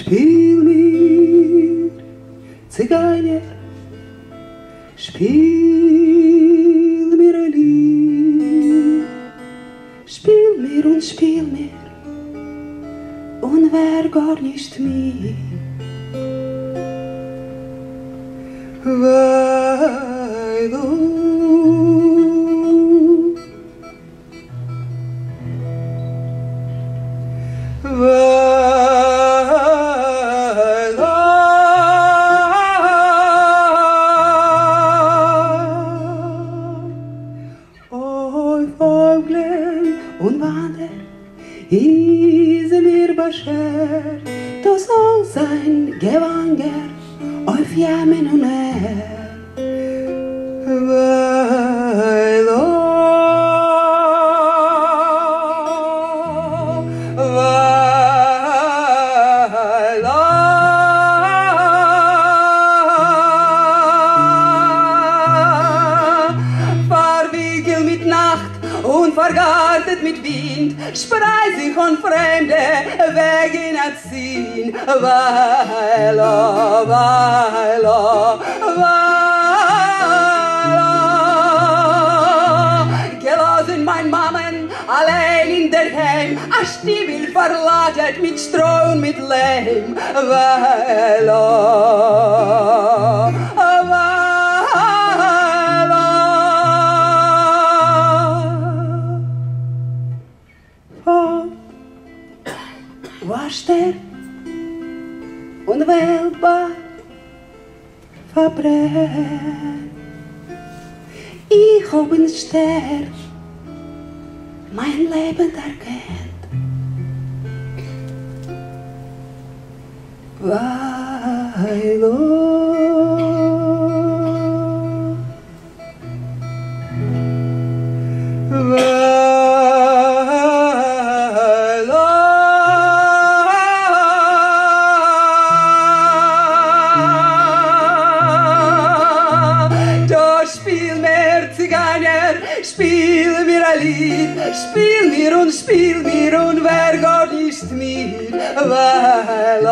Spiel mir, Zigeuner, spiel mir ein Lied. Spiel mir und wär gar nicht mir. Weil du und wander, hieße mir Bascher, das soll sein Gewanger auf Jemen und weil verwickelt mit Nacht und vergartet mit Wind, spreit sich von Fremde Wegen erziehen, weil gelassen mein Mammen allein in der Heim, a Stiefel verladet mit Stroh und mit Lehm, weil was der und wählbar verbrennt. Ich hab in Stern mein Leben erkennt. Weil spiel mir, Zigeuner, spiel mir ein Lied, spiel mir und wer gar nicht mir, weil